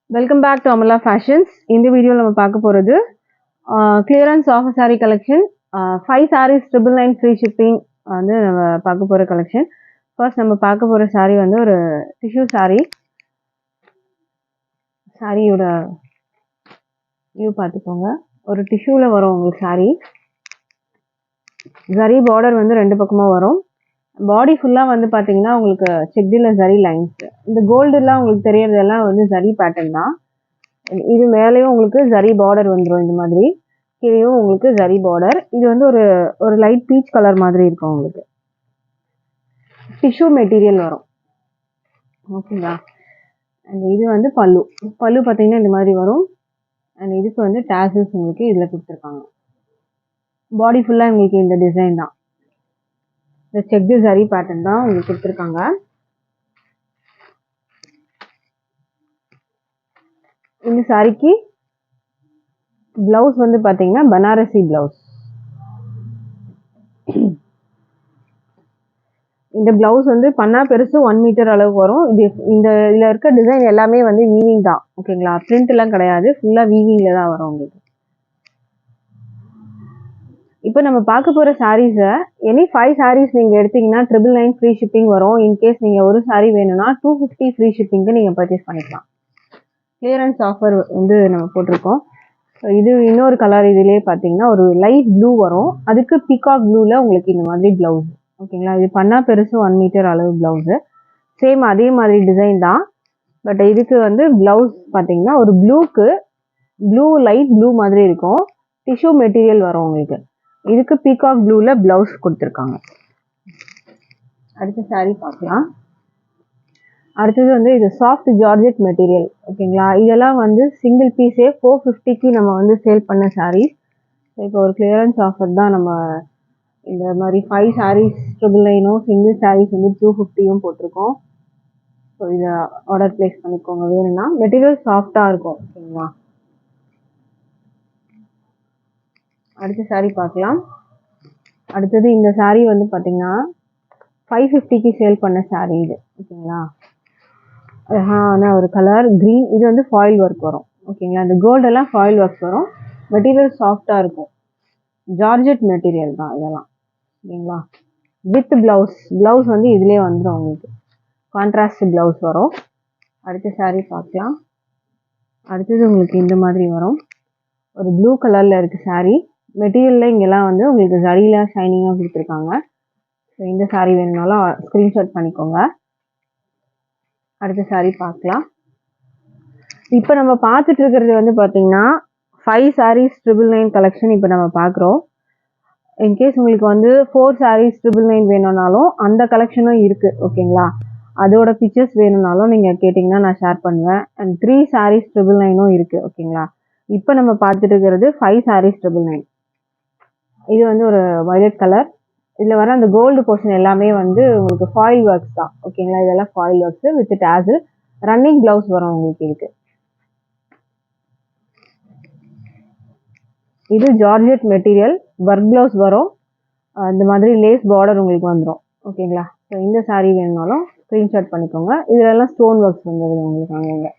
Welcome back to Amala Fashions. In the video, we will talk about clearance of saree collection. 5 sarees, 999 free shipping. Collection. First, we will talk about a saree, a tissue saree. Saree is a tissue saree. Zari border is 2 body full வந்து பாத்தீங்கன்னா உங்களுக்கு செக்டில zari lines. இந்த gold எல்லாம் உங்களுக்கு தெரியறதெல்லாம் வந்து zari pattern தான். இது மேலயும் உங்களுக்கு zari border வந்துரும் இந்த மாதிரி. கீழயும் உங்களுக்கு zari border. இது வந்து ஒரு light peach color மாதிரி இருக்கும் உங்களுக்கு. Tissue material வரும். ஓகேங்களா? and இது வந்து பல்லு. பல்லு பாத்தீங்கன்னா இந்த மாதிரி வரும். and இதுக்கு வந்து tassels உங்களுக்கு இதுல கொடுத்திருக்காங்க. பாடி ஃபுல்லா உங்களுக்கு இந்த டிசைன் தான். இந்த செக்ட் zari pattern தான் உங்களுக்கு கொடுத்திருக்காங்க. இந்த சாரிக்கு பிளவுஸ் வந்து பாத்தீங்கன்னா பனாரசி பிளவுஸ். இந்த பிளவுஸ் வந்து பண்ணா பெருசு 1 மீட்டர் அளவுக்கு வரும். இதுல இருக்க டிசைன் எல்லாமே வந்து வீவிங் தான். ஓகேங்களா? பிரிண்ட் எல்லாம் கிடையாது. ஃபுல்லா வீவிங்ல தான் வரும் உங்களுக்கு. இப்போ நம்ம பார்க்க போற சாரீஸ் எனி 5 sarees நீங்க எடுத்தீங்கன்னா 999 ஃப்ரீ ஷிப்பிங் வரும். இன் கேஸ் நீங்க ஒரு saree வேணும்னா 250 ஃப்ரீ ஷிப்பிங்க்கு நீங்க பர்ச்சேஸ் பண்ணிக்கலாம். கிளியரன்ஸ் ஆஃபர் வந்து நம்ம போட்டிருக்கோம். இது இன்னொரு கலர் இதுலயே பாத்தீங்கன்னா ஒரு லைட் ப்ளூ வரும். அதுக்கு பீகாக் ப்ளூல உங்களுக்கு இந்த மாதிரி பிளவுஸ். ஓகேங்களா? இது பண்ணா பெருசு 1 மீட்டர் அளவு பிளவுஸ். சேம் அதே மாதிரி டிசைன் தான். பட் இதுக்கு வந்து பிளவுஸ் பாத்தீங்கன்னா ஒரு ப்ளூ லைட் ப்ளூ மாதிரி இருக்கும். டிஷ்யூ மெட்டீரியல் வரும் உங்களுக்கு. இதுக்கு பீகாக் ப்ளூல பிளவுஸ் கொடுத்திருக்காங்க. அடுத்த saree பார்க்கலாம். அடுத்தது வந்து இது சாஃப்ட் ஜார்ஜெட் மெட்டீரியல். ஓகேங்களா? இதெல்லாம் வந்து சிங்கிள் பீஸே 450க்கு நம்ம வந்து சேல் பண்ண sarees. இப்போ ஒரு கிளியரன்ஸ் ஆஃபர் தான் நம்ம இந்த மாதிரி 5 sarees 999 சிங்கிள் sarees வந்து 250யும் போட்டிருக்கோம். ஸோ இதை ஆர்டர் பிளேஸ் பண்ணிக்கோங்க வேணும்னா. மெட்டீரியல் சாஃப்டா இருக்கும். ஓகேங்களா? அடுத்த saree பார்க்கலாம். அடுத்தது இந்த saree வந்து பாத்தீங்கன்னா 550க்கு சேல் பண்ண saree இது. ஓகேங்களா? அழகான ஒரு கலர் கிரீன். இது வந்து ஃபாயில் ஒர்க் வரும். ஓகேங்களா? இந்த கோல்ட் எல்லாம் ஃபாயில் ஒர்க் வரும். மெட்டீரியல் சாஃப்டா இருக்கும். ஜார்ஜெட் மெட்டீரியல் தான் இதெல்லாம். ஓகேங்களா? வித் பிளவுஸ் வந்து இதுலயே வந்துடும் உங்களுக்கு. கான்ட்ராஸ்ட் பிளவுஸ் வரும். அடுத்த saree பார்க்கலாம். அடுத்தது உங்களுக்கு இந்த மாதிரி வரும். ஒரு ப்ளூ கலர்ல இருக்கு saree. மெட்டீரியல்ல இங்கெல்லாம் வந்து உங்களுக்கு ஜரியில ஷைனிங்கா கொடுத்துருக்காங்க. ஸோ இந்த saree வேணும்னாலும் ஸ்கிரீன்ஷாட் பண்ணிக்கோங்க. அடுத்த saree பார்க்கலாம். இப்போ நம்ம பார்த்துட்டு இருக்கிறது வந்து பார்த்தீங்கன்னா 5 sarees 999 கலெக்ஷன் இப்போ நம்ம பார்க்குறோம். இன்கேஸ் உங்களுக்கு வந்து 4 sarees 999 வேணும்னாலும் அந்த கலெக்ஷனும் இருக்கு. ஓகேங்களா? அதோட பிக்சர்ஸ் வேணும்னாலும் நீங்கள் கேட்டிங்கன்னா நான் ஷேர் பண்ணுவேன். அண்ட் 3 sarees 999ம் இருக்கு. ஓகேங்களா? இப்போ நம்ம பார்த்துட்டு இருக்கிறது 5 sarees 999. இது வந்து ஒரு வயலட் கலர். இதுல வர அந்த கோல்டு போர்ஷன் எல்லாமே வந்து உங்களுக்கு ஃபாயில் ஒர்க்ஸ் தான். ஓகேங்களா? இதெல்லாம் foil works with tassel. Running blouse வரும் உங்களுக்கு இதுக்கு. இது ஜார்ஜெட் மெட்டீரியல். ஒர்க் பிளவுஸ் வரும். இந்த மாதிரி லேஸ் பார்டர் உங்களுக்கு வந்துடும். ஓகேங்களா? ஸோ இந்த saree வேணும்னாலும் ஸ்கிரீன்ஷாட் பண்ணிக்கோங்க. இதுல எல்லாம் ஸ்டோன் ஒர்க்ஸ் வந்துடுது உங்களுக்கு அங்கங்க.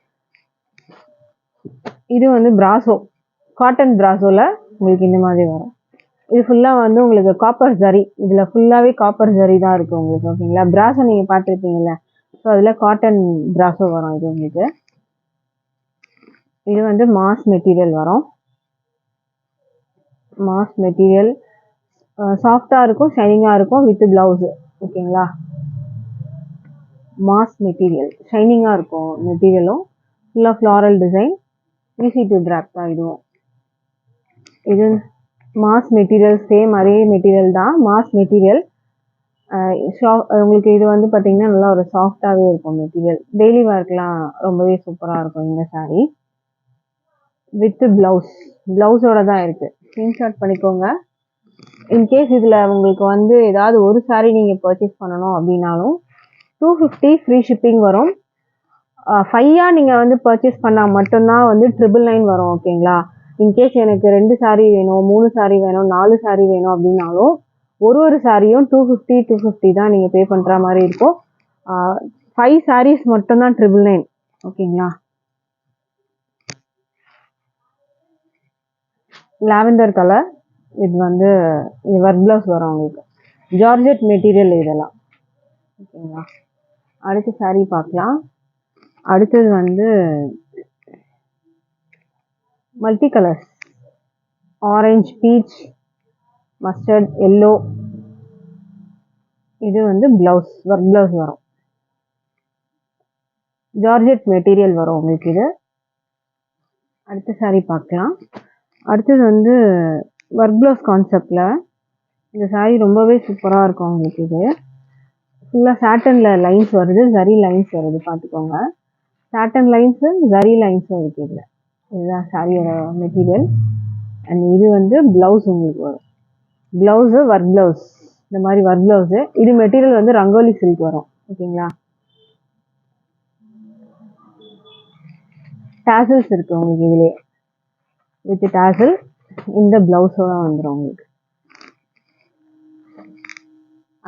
இது வந்து பிராசோ, காட்டன் பிராசோல உங்களுக்கு இந்த மாதிரி வரும். இது ஃபுல்லா வந்து உங்களுக்கு காப்பர் ஜரி. இதுல ஃபுல்லாவே காப்பர் ஜரி தான் இருக்கு உங்களுக்கு. ஓகேங்களா? பிராசோ நீங்க பார்த்துருப்பீங்கல்ல. ஸோ அதுல காட்டன் பிராசோ வரும் இது உங்களுக்கு. இது வந்து மாஸ் மெட்டீரியல் வரும். மாஸ் மெட்டீரியல் சாஃப்டா இருக்கும், ஷைனிங்கா இருக்கும் வித் பிளவுஸ். ஓகேங்களா? மாஸ் மெட்டீரியல் ஷைனிங்கா இருக்கும். மெட்டீரியலும் ஃபுல்லா floral design. Easy to drop தான் இதுவும். இது மாஸ் மெட்டீரியல். சேம் அதே மெட்டீரியல் தான். Mass material. உங்களுக்கு இது வந்து பாத்தீங்கன்னா நல்லா ஒரு சாஃப்டாவே இருக்கும் மெட்டீரியல். டெய்லி வேர்க்கெல்லாம் ரொம்பவே சூப்பரா இருக்கும் இந்த saree. வித் பிளவுஸோட தான் இருக்கு. ஸ்கிரீன்ஷாட் பண்ணிக்கோங்க. இன்கேஸ் இதுல உங்களுக்கு வந்து ஏதாவது ஒரு saree நீங்க பர்ச்சேஸ் பண்ணணும் அப்படின்னாலும் 250 ஃப்ரீ ஷிப்பிங் வரும். 5 நீங்க வந்து பர்ச்சேஸ் பண்ணா மட்டும்தான் வந்து 999 வரும். ஓகேங்களா? இன்கேஸ் எனக்கு 2 saree வேணும், 3 saree வேணும், 4 saree வேணும் அப்படின்னாலும் ஒரு சாரியும் 250 தான் நீங்க பே பண்ற மாதிரி இருக்கும். 5 sarees மட்டும் தான் 999. ஓகேங்களா? Lavender colour. இது வந்து இது ஒர்க் ப்ளவுஸ் வரும் உங்களுக்கு. ஜார்ஜெட் மெட்டீரியல் இதெல்லாம். ஓகேங்களா. அடுத்த saree பார்க்கலாம். அடுத்தது வந்து multi colours. Orange, beach, mustard, yellow. இது வந்து ப்ளவுஸ், ஒர்க் ப்ளவுஸ் வரும். ஜார்ஜெட் மெட்டீரியல் வரும் உங்களுக்கு இது. அடுத்த saree பார்க்கலாம். அடுத்தது வந்து ஒர்க் ப்ளவுஸ் கான்செப்டில் இந்த saree ரொம்பவே சூப்பராக இருக்கும் உங்களுக்கு. இது ஃபுல்லாக சாட்டனில் லைன்ஸ் வருது, ஜரி லைன்ஸ் வருது பார்த்துக்கோங்க. சாட்டன் லைன்ஸு, ஜரி லைன்ஸும் இருக்குது இதில். இதுதான் சாரியோட மெட்டீரியல். அண்ட் இது வந்து ப்ளவுஸ் உங்களுக்கு வரும். ப்ளவுஸு ஒர்க் ப்ளவுஸ், இந்த மாதிரி ஒர்க் ப்ளவுஸு. இது மெட்டீரியல் வந்து ரங்கோலி சில்க் வரும். ஓகேங்களா. டாசல்ஸ் இருக்குது உங்களுக்கு இதிலே, வித் டாசல். இந்த ப்ளவுஸோட வந்துடும் உங்களுக்கு.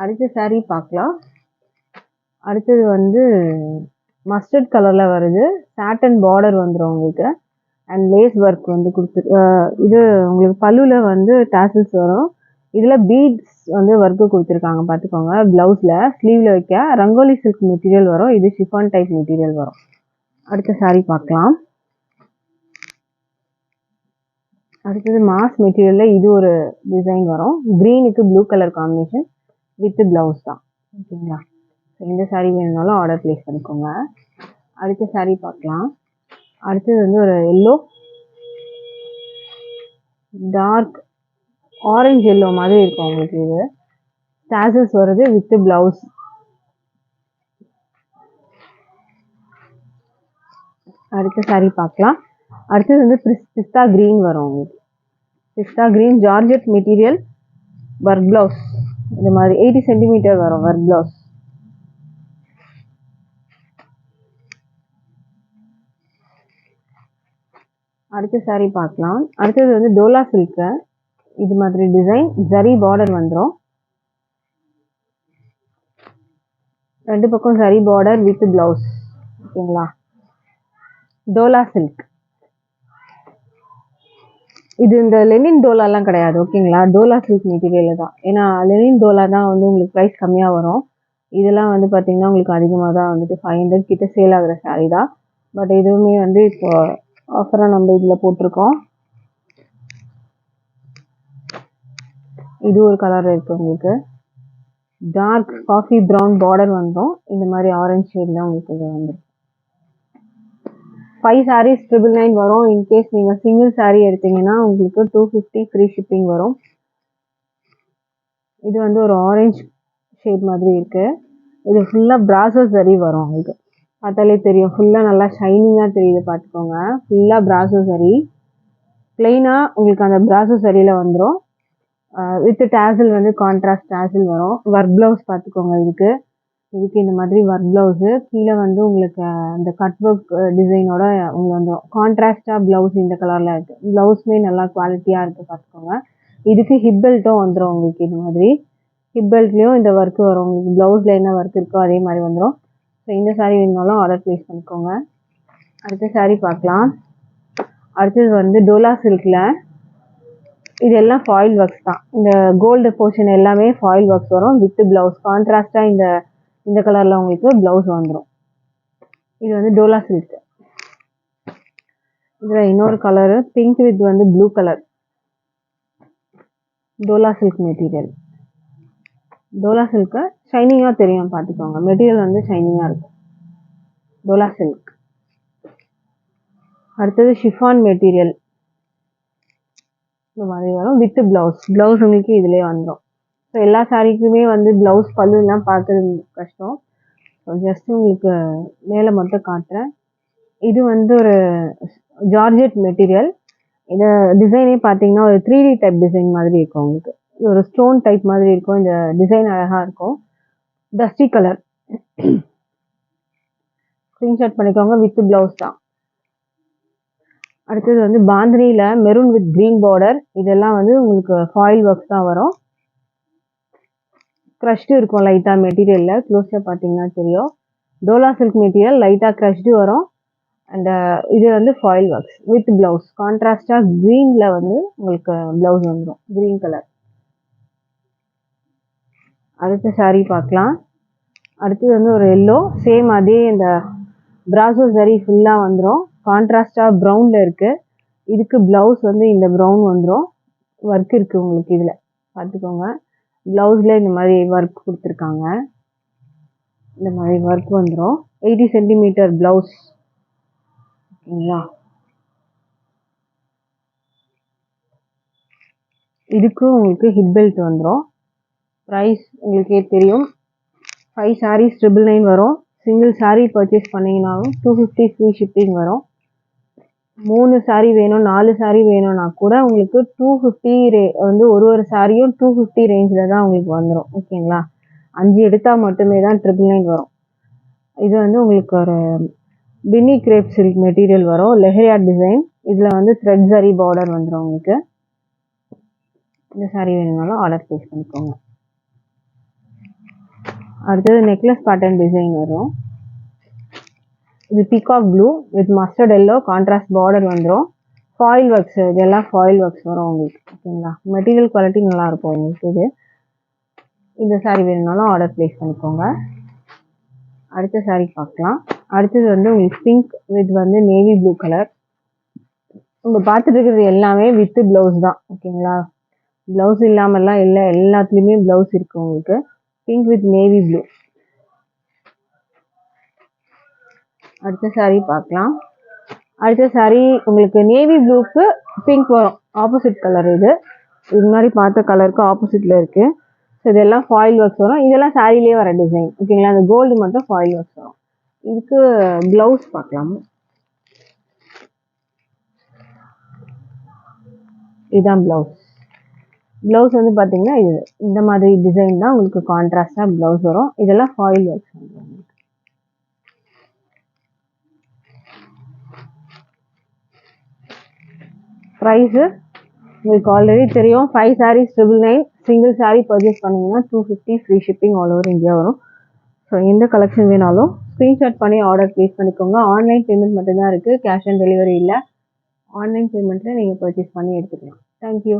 அடுத்த saree பார்க்கலாம். அடுத்தது வந்து மஸ்டர்ட் கலரில் வருது. சாட்டன் பார்டர் வந்துடும் உங்களுக்கு. அண்ட் லேஸ் ஒர்க் வந்து இது உங்களுக்கு பல்லுவில் வந்து டாசல்ஸ் வரும். இதில் பீட்ஸ் வந்து ஒர்க்கு கொடுத்துருக்காங்க பார்த்துக்கோங்க. ப்ளவுஸில் ஸ்லீவில் வைக்க ரங்கோலி சில்க் மெட்டீரியல் வரும். இது ஷிஃபான் டைப் மெட்டீரியல் வரும். அடுத்த saree பார்க்கலாம். அடுத்தது மாஸ் மெட்டீரியலில் இது ஒரு டிசைன் வரும். க்ரீனுக்கு blue colour combination with blouse தான். ஓகேங்களா. எந்த saree வேணுனாலும் ஆர்டர் ப்ளேஸ் பண்ணிக்கோங்க. அடுத்த saree பார்க்கலாம். அடுத்தது வந்து ஒரு எல்லோ, டார்க் ஆரஞ்சு எல்லோ மாதிரி இருக்கும் உங்களுக்கு. இது டாசல்ஸ் வருது வித் ப்ளவுஸ். அடுத்த saree பார்க்கலாம். அடுத்தது வந்து பிஸ்தா க்ரீன் வரும் உங்களுக்கு. பிஸ்தா green georgette material, work blouse. இது மாதிரி 80 சென்டிமீட்டர் வரும் ஒர்க் ப்ளவுஸ். அடுத்த saree பார்க்கலாம். அடுத்தது வந்து டோலா சில்க்கு. இது மாதிரி டிசைன், ஜரி பார்டர் வந்துடும். ரெண்டு பக்கம் ஜரி பார்டர் வித் ப்ளவுஸ். ஓகேங்களா. டோலா சில்க். இது இந்த லெனின் டோலாலாம் கிடையாது. ஓகேங்களா. டோலா சில்க் மெட்டீரியல் தான். ஏன்னா லெனின் டோலா தான் வந்து உங்களுக்கு ப்ரைஸ் கம்மியாக வரும். இதெல்லாம் வந்து பார்த்தீங்கன்னா உங்களுக்கு அதிகமாக தான் வந்துட்டு 500 கிட்ட சேல் ஆகிற saree தான். பட் இதுவுமே வந்து இப்போ ஆஃபராக நம்ம இதில் போட்டிருக்கோம். இது ஒரு கலர் இருக்குது உங்களுக்கு. டார்க் காஃபி ப்ரௌன் பார்டர் வந்துடும். இந்த மாதிரி ஆரஞ்சு ஷேடில் உங்களுக்கு இது வந்துடும். 5 sarees 999 வரும். இன்கேஸ் நீங்கள் சிங்கிள் saree எடுத்தீங்கன்னா உங்களுக்கு 250 ஃப்ரீ ஷிப்பிங் வரும். இது வந்து ஒரு ஆரஞ்சு ஷேட் மாதிரி இருக்குது. இது ஃபுல்லாக பிராசோ ஜரி வரும் உங்களுக்கு. பார்த்தாலே தெரியும், ஃபுல்லாக நல்லா ஷைனிங்காக தெரியுது பார்த்துக்கோங்க. ஃபுல்லாக பிராசோ ஜரி. பிளெயினாக உங்களுக்கு அந்த பிராசோ ஜரியில் வந்துடும். வித் டாசல் வந்து கான்ட்ராஸ்ட் டாசல் வரும். ஒர்க் ப்ளவுஸ் பார்த்துக்கோங்க. இதுக்கு இந்த மாதிரி ஒர்க் ப்ளவுஸு. கீழே வந்து உங்களுக்கு அந்த கட் ஒர்க் டிசைனோட உங்களுக்கு வந்துடும். கான்ட்ராஸ்டாக ப்ளவுஸ் இந்த கலரில் இருக்குது. ப்ளவுஸுமே நல்லா குவாலிட்டியாக இருக்குது பார்த்துக்கோங்க. இதுக்கு ஹிப் பெல்ட்டும் வந்துடும் உங்களுக்கு. இந்த மாதிரி ஹிப் பெல்ட்லேயும் இந்த ஒர்க்கு வரும் உங்களுக்கு. ப்ளவுஸில் என்ன ஒர்க் இருக்கோ அதே மாதிரி வந்துடும். ஸோ இந்த saree வேணுனாலும் ஆர்டர் ப்ளேஸ் பண்ணிக்கோங்க. அடுத்த saree பார்க்கலாம். அடுத்தது வந்து டோலா சில்கில். இது எல்லாம் ஃபாயில் ஒர்க்ஸ் தான். இந்த கோல்டு போர்ஷன் எல்லாமே ஃபாயில் ஒர்க்ஸ் வரும் வித் ப்ளவுஸ். கான்ட்ராஸ்டாக இந்த கலரில் உங்களுக்கு ப்ளவுஸ் வந்துடும். இது வந்து டோலா சில்க். இதில் இன்னொரு கலரு பிங்க் வித் வந்து blue colour. Dola silk material. Dola silk ஷைனிங்காக தெரியும் பார்த்துக்கோங்க. மெட்டீரியல் வந்து ஷைனிங்காக இருக்கும். டோலா சில்க். அடுத்தது ஷிஃபான் மெட்டீரியல். இந்த மாதிரி வரும் வித் ப்ளவுஸ். ப்ளவுஸ் உங்களுக்கு இதிலே வந்துடும். ஸோ எல்லா சாரீக்குமே வந்து ப்ளவுஸ் பல்லுலாம் பார்க்குறது கஷ்டம். ஸோ ஜஸ்ட் உங்களுக்கு மேலே மட்டும் காட்டுறேன். இது வந்து ஒரு ஜார்ஜெட் மெட்டீரியல். இந்த டிசைனே பார்த்தீங்கன்னா ஒரு 3D டைப் டிசைன் மாதிரி இருக்கும் உங்களுக்கு. ஒரு ஸ்டோன் டைப் மாதிரி இருக்கும். இந்த டிசைன் அழகாக இருக்கும். Dusty colour. ஸ்க்ரீன்ஷாட் பண்ணிக்கோங்க. வித் ப்ளவுஸ் தான். அடுத்தது வந்து பாந்தினியில் மெரூன் வித் க்ரீன் பார்டர். இதெல்லாம் வந்து உங்களுக்கு ஃபாயில் ஒர்க்ஸ் தான் வரும். க்ரஷ்டு இருக்கும் லைட்டாக மெட்டீரியலில். க்ளோஸில் பார்த்தீங்கன்னா தெரியும். டோலா சில்க் மெட்டீரியல் லைட்டாக க்ரஷ்டு வரும். அண்ட் இது வந்து ஃபாயில் ஒர்க்ஸ் வித் ப்ளவுஸ். கான்ட்ராஸ்டாக க்ரீனில் வந்து உங்களுக்கு ப்ளவுஸ் வந்துடும், க்ரீன் கலர். அடுத்த சாரீ பார்க்கலாம். அடுத்தது வந்து ஒரு எல்லோ, சேம் அதே இந்த பிராசோ சரி ஃபுல்லாக வந்துடும். கான்ட்ராஸ்டாக ப்ரௌனில் இருக்குது. இதுக்கு ப்ளவுஸ் வந்து இந்த ப்ரௌன் வந்துடும். ஒர்க் இருக்குது உங்களுக்கு இதில் பார்த்துக்கோங்க. ப்ளவுஸில் இந்த மாதிரி ஒர்க் கொடுத்துருக்காங்க. இந்த மாதிரி ஒர்க் வந்துடும். 80 சென்டிமீட்டர் ப்ளவுஸ். ஓகேங்களா? இதுக்கும் உங்களுக்கு ஹிப் பெல்ட் வந்துடும். ப்ரைஸ் உங்களுக்கே தெரியும், 5 sarees 999 வரும். சிங்கிள் saree பர்ச்சேஸ் பண்ணிங்கனாலும் 250 ஃப்ரீ ஷிப்பிங் வரும். 3 saree வேணும், 4 saree வேணும்னா கூட உங்களுக்கு 250 வந்து ஒரு சாரியும் 250 ரேஞ்சில் தான் உங்களுக்கு வந்துடும். ஓகேங்களா? 5 எடுத்தால் மட்டுமே தான் 999 வரும். இது வந்து உங்களுக்கு ஒரு பின்னி கிரேப் சில்க் மெட்டீரியல் வரும், லெஹரியா டிசைன். இதில் வந்து த்ரெட் சரி பார்டர் வந்துடும் உங்களுக்கு. இந்த சாரீ வேணும்னாலும் ஆர்டர் ப்ளேஸ் பண்ணிக்கோங்க. அடுத்தது நெக்லஸ் பேட்டர்ன் டிசைன் வரும். இது peacock blue with mustard yellow, contrast border வந்துடும். ஃபாயில் ஒர்க்ஸ், இதெல்லாம் ஃபாயில் ஒர்க்ஸ் வரும் உங்களுக்கு. ஓகேங்களா? மெட்டீரியல் குவாலிட்டி நல்லாயிருக்கும் உங்களுக்கு இது. இந்த சாரீ வேணும்னாலும் ஆர்டர் ப்ளேஸ் பண்ணிக்கோங்க. அடுத்த சாரீ பார்க்கலாம். அடுத்தது வந்து உங்களுக்கு பிங்க் வித் வந்து நேவி ப்ளூ கலர். உங்கள் பார்த்துட்டு இருக்கிறது எல்லாமே வித்து ப்ளவுஸ் தான். ஓகேங்களா? ப்ளவுஸ் இல்லாமல்லாம் இல்லை, எல்லாத்துலேயுமே ப்ளவுஸ் இருக்குது உங்களுக்கு. Pink with navy blue. அடுத்த சாரீ பார்க்கலாம். அடுத்த சாரீ உங்களுக்கு நேவி ப்ளூக்கு பிங்க் வரும், ஆப்போசிட் கலர். இது மாதிரி பார்த்த கலருக்கு ஆப்போசிட்டில் இருக்குது. ஸோ இதெல்லாம் ஃபாயில் ஒர்க்ஸ் வரும். இதெல்லாம் சாரீலேயே வர டிசைன். ஓகேங்களா? அந்த கோல்டு மட்டும் ஃபாயில் ஒர்க்ஸ் வரும். இதுக்கு ப்ளவுஸ் பார்க்கலாம். இதுதான் ப்ளவுஸ். ப்ளவுஸ் வந்து பார்த்தீங்கன்னா இது இந்த மாதிரி டிசைன் தான் உங்களுக்கு கான்ட்ராஸ்டாக ப்ளவுஸ் வரும். இதெல்லாம் ஃபாயில் ஒர்க்ஸ் வந்துடும் உங்களுக்கு. ப்ரைஸு உங்களுக்கு ஆல்ரெடி தெரியும், 5 sarees 999. சிங்கிள் saree பர்ச்சேஸ் பண்ணிங்கன்னா 250 free shipping all over India வரும். ஸோ எந்த கலெக்ஷன் வேணாலும் ஸ்க்ரீன்ஷாட் பண்ணி ஆர்டர் ப்ளேஸ் பண்ணிக்கோங்க. ஆன்லைன் பேமெண்ட் மட்டும்தான் இருக்குது, கேஷ் ஆன் டெலிவரி இல்லை. ஆன்லைன் பேமெண்ட்டில் நீங்கள் பர்ச்சேஸ் பண்ணி எடுத்துக்கலாம். தேங்க்யூ.